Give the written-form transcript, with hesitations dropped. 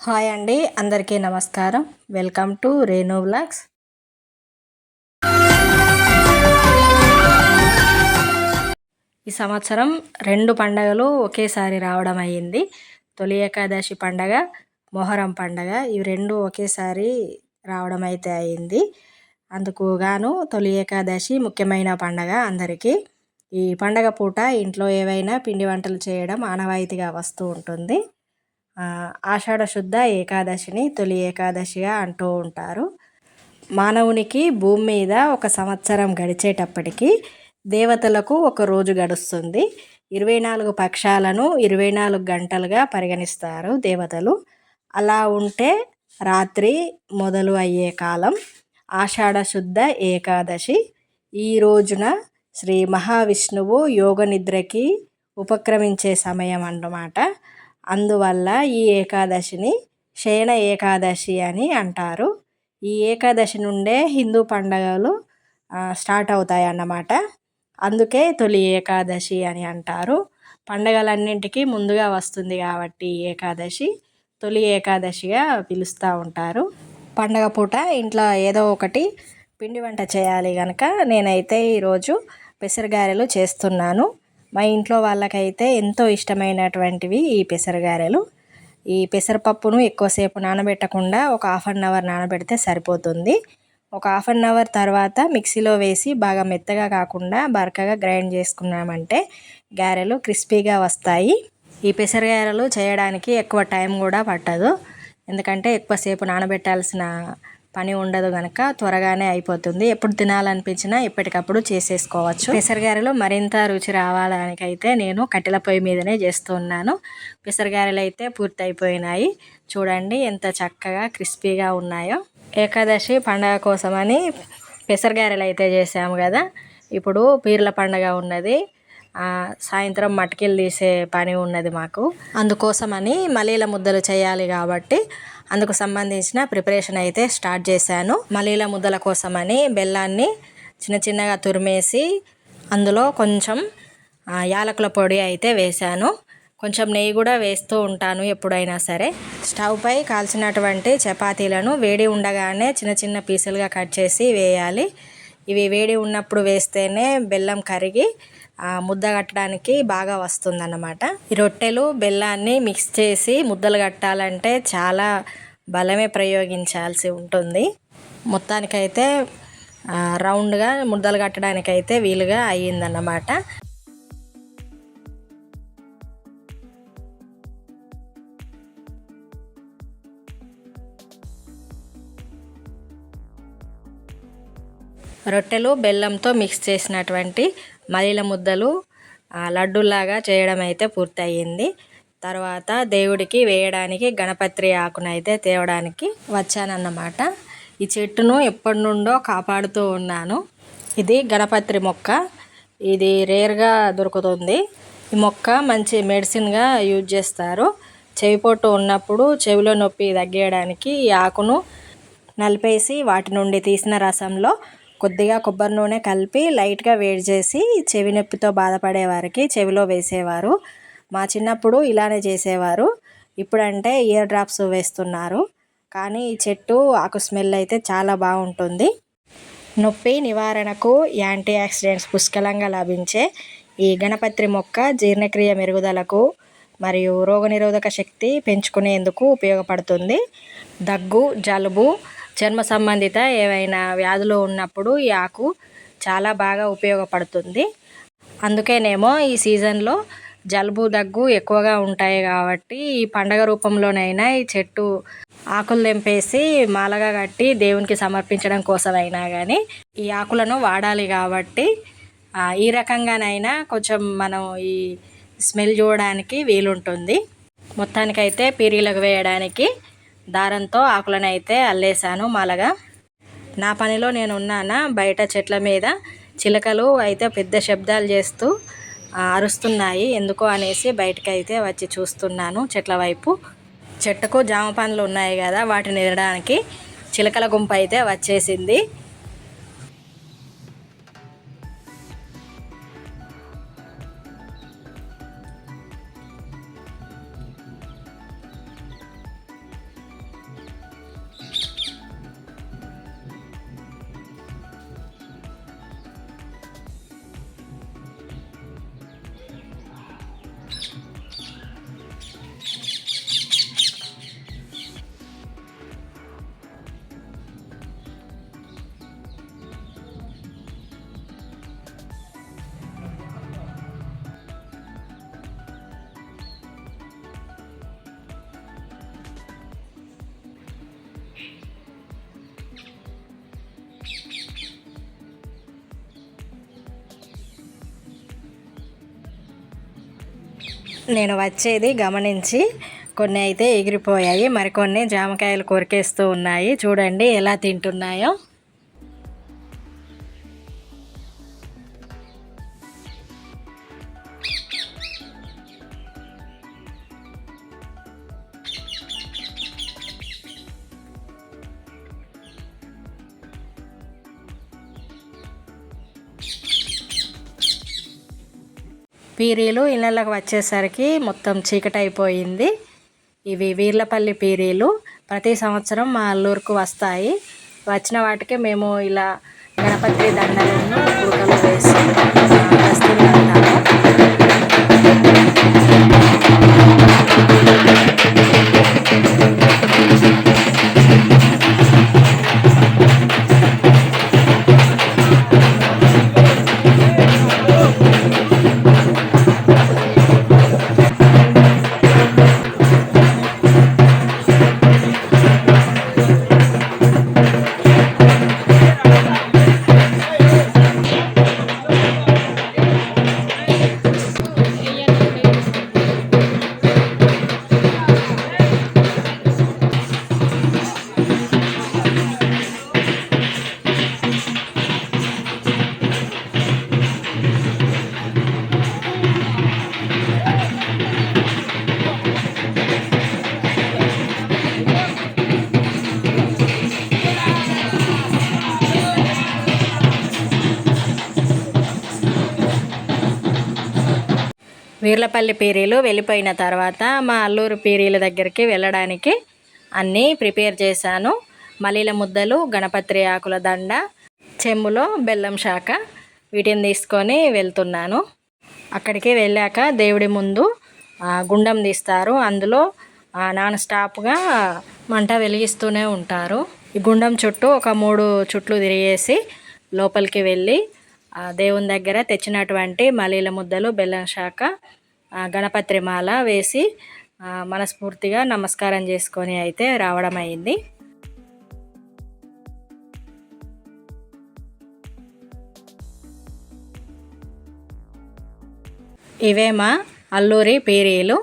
Hi అండి, అందరికీ నమస్కారం. Welcome to Renu vlogs. ఈ సంవత్సరం 2 పండగలు ఒకేసారి రావడం అయ్యింది. తొలి ఏకాదశి పండగ, మొహరం పండగ, ఇవి 2 ఒకేసారి రావడం అయితే అయ్యింది. అందుకు గాను తొలి ఏకాదశి ముఖ్యమైన పండగ అందరికీ. ఈ పండగ పూట ఇంట్లో ఏవైనా పిండి వంటలు చేయడం ఆనవాయితీగా వస్తూ ఉంటుంది. ఆషాఢ శుద్ధ ఏకాదశిని తొలి ఏకాదశిగా అంటూ ఉంటారు. మానవునికి భూమి మీద ఒక సంవత్సరం గడిచేటప్పటికి దేవతలకు ఒక రోజు గడుస్తుంది. 24 పక్షాలను 24 గంటలుగా పరిగణిస్తారు దేవతలు. అలా ఉంటే రాత్రి మొదలు అయ్యే కాలం ఆషాఢ శుద్ధ ఏకాదశి. ఈ రోజున శ్రీ మహావిష్ణువు యోగ నిద్రకి ఉపక్రమించే సమయం అన్నమాట. అందువల్ల ఈ ఏకాదశిని శయన ఏకాదశి అని అంటారు. ఈ ఏకాదశి నుండే హిందూ పండుగలు స్టార్ట్ అవుతాయి అన్నమాట. అందుకే తొలి ఏకాదశి అని అంటారు. పండగలన్నింటికీ ముందుగా వస్తుంది కాబట్టి ఏకాదశి తొలి ఏకాదశిగా పిలుస్తూ ఉంటారు. పండగ పూట ఇంట్లో ఏదో ఒకటి పిండి వంట చేయాలి కనుక నేనైతే ఈరోజు పెసరగారెలు చేస్తున్నాను. మా ఇంట్లో వాళ్ళకైతే ఎంతో ఇష్టమైనటువంటివి ఈ పెసరగారెలు. ఈ పెసరపప్పును ఎక్కువసేపు నానబెట్టకుండా ఒక 1/2 అవర్ నానబెడితే సరిపోతుంది. ఒక 1/2 అవర్ తర్వాత మిక్సీలో వేసి బాగా మెత్తగా కాకుండా బరకగా గ్రైండ్ చేసుకున్నామంటే గారెలు క్రిస్పీగా వస్తాయి. ఈ పెసరగారెలు చేయడానికి ఎక్కువ టైం కూడా పట్టదు. ఎందుకంటే ఎక్కువసేపు నానబెట్టాల్సిన పని ఉండదు కనుక త్వరగానే అయిపోతుంది. ఎప్పుడు తినాలనిపించినా ఎప్పటికప్పుడు చేసేసుకోవచ్చు. పెసరగారెలు మరింత రుచి రావడానికైతే నేను కట్టెల పొయ్యి మీదనే చేస్తున్నాను. పెసరగారెలు అయితే పూర్తి అయిపోయినాయి. చూడండి ఎంత చక్కగా క్రిస్పీగా ఉన్నాయో. ఏకాదశి పండగ కోసమని పెసరగారెలు అయితే చేసాము కదా. ఇప్పుడు పీర్ల పండగ ఉన్నది. సాయంత్రం మటకిలు తీసే పని ఉన్నది మాకు. అందుకోసమని మలీల ముద్దలు చేయాలి కాబట్టి అందుకు సంబంధించిన ప్రిపరేషన్ అయితే స్టార్ట్ చేశాను. మలీల ముద్దల కోసమని బెల్లాన్ని చిన్న చిన్నగా తురిమేసి అందులో కొంచెం యాలకుల పొడి అయితే వేశాను. కొంచెం నెయ్యి కూడా వేస్తూ ఉంటాను ఎప్పుడైనా సరే. స్టవ్ పై కాల్చినటువంటి చపాతీలను వేడి ఉండగానే చిన్న చిన్న పీసులుగా కట్ చేసి వేయాలి. ఇవి వేడి ఉన్నప్పుడు వేస్తేనే బెల్లం కరిగి ముద్ద కట్టడానికి బాగా వస్తుందన్నమాట. ఈ రొట్టెలు బెల్లాన్ని మిక్స్ చేసి ముద్దలు కట్టాలంటే చాలా బలమే ప్రయోగించాల్సి ఉంటుంది. మొత్తానికైతే రౌండ్గా ముద్దలు కట్టడానికైతే వీలుగా అయ్యిందన్నమాట. రొట్టెలు బెల్లంతో మిక్స్ చేసినటువంటి మలీల ముద్దలు లడ్డూలాగా చేయడం అయితే పూర్తయింది. తర్వాత దేవుడికి వేయడానికి గణపతి ఆకునైతే తేవడానికి వచ్చానన్నమాట. ఈ చెట్టును ఎప్పటి నుండో కాపాడుతూ ఉన్నాను. ఇది గణపతి మొక్క. ఇది రేర్గా దొరుకుతుంది. ఈ మొక్క మంచి మెడిసిన్గా యూజ్ చేస్తారు. చెవిపోటు ఉన్నప్పుడు చెవిలో నొప్పి తగ్గడానికి ఈ ఆకును నలిపేసి వాటి నుండి తీసిన రసంలో కొద్దిగా కొబ్బరి నూనె కలిపి లైట్గా వేడి చేసి చెవి నొప్పితో బాధపడే వారికి చెవిలో వేసేవారు. మా చిన్నప్పుడు ఇలానే చేసేవారు. ఇప్పుడంటే ఇయర్ డ్రాప్స్ వేస్తున్నారు. కానీ ఈ చెట్టు ఆకు స్మెల్ అయితే చాలా బాగుంటుంది. నొప్పి నివారణకు యాంటీ ఆక్సిడెంట్స్ పుష్కలంగా లభించే ఈ గణపతి మొక్క జీర్ణక్రియ మెరుగుదలకు మరియు రోగనిరోధక శక్తి పెంచుకునేందుకు ఉపయోగపడుతుంది. దగ్గు, జలుబు, చర్మ సంబంధిత ఏవైనా వ్యాధులు ఉన్నప్పుడు ఈ ఆకు చాలా బాగా ఉపయోగపడుతుంది. అందుకేనేమో ఈ సీజన్లో జలుబు, దగ్గు ఎక్కువగా ఉంటాయి కాబట్టి ఈ పండగ రూపంలోనైనా ఈ చెట్టు ఆకులు తెంపేసి మాలగా కట్టి దేవునికి సమర్పించడం కోసమైనా కానీ ఈ ఆకులను వాడాలి కాబట్టి ఈ రకంగానైనా కొంచెం మనం ఈ స్మెల్ చూడడానికి వీలుంటుంది. మొత్తానికైతే పీరీలకు వేయడానికి దారంతో ఆకులను అయితే అల్లేసాను మాలగా. నా పనిలో నేను ఉన్నానా, బయట చెట్ల మీద చిలకలు అయితే పెద్ద శబ్దాలు చేస్తూ అరుస్తున్నాయి. ఎందుకో అనేసి బయటకైతే వచ్చి చూస్తున్నాను చెట్ల వైపు. చెట్టుకు జామ పండ్లు ఉన్నాయి కదా, వాటిని తినడానికి చిలకల గుంపు అయితే వచ్చేసింది. నేను వచ్చేది గమనించి కొన్ని అయితే ఎగిరిపోయాయి, మరికొన్ని జామకాయలు కొరికేస్తూ ఉన్నాయి. చూడండి ఎలా తింటున్నాయో. పీరీలు ఇళ్ళకి వచ్చేసరికి మొత్తం చీకటి అయిపోయింది. ఇవి వీర్లపల్లి పీరీలు ప్రతి సంవత్సరం మా అల్లూరుకు వస్తాయి. వచ్చిన వాటికి మేము ఇలా గణపతి దండలను ఉడకలు వేసి దస్తులు కడతాము. వీర్లపల్లి పీరీలు వెళ్ళిపోయిన తర్వాత మా అల్లూరు పీరీల దగ్గరికి వెళ్ళడానికి అన్నీ ప్రిపేర్ చేశాను. మలీల ముద్దలు, గణపతి ఆకుల దండ, చెంబులో బెల్లం శాఖ, వీటిని తీసుకొని వెళ్తున్నాను. అక్కడికి వెళ్ళాక దేవుడి ముందు గుండం తీస్తారు. అందులో నాన్ స్టాప్గా మంట వెలిగిస్తూనే ఉంటారు. ఈ గుండం చుట్టూ ఒక 3 చుట్లు తిరిగేసి లోపలికి వెళ్ళి దేవుని దగ్గర తెచ్చినటువంటి మలీల ముద్దలు, బెల్లం శాఖ, గణపతి మాల వేసి మనస్ఫూర్తిగా నమస్కారం చేసుకొని అయితే రావడం అయింది. ఇవే మా అల్లూరి పీరీలు.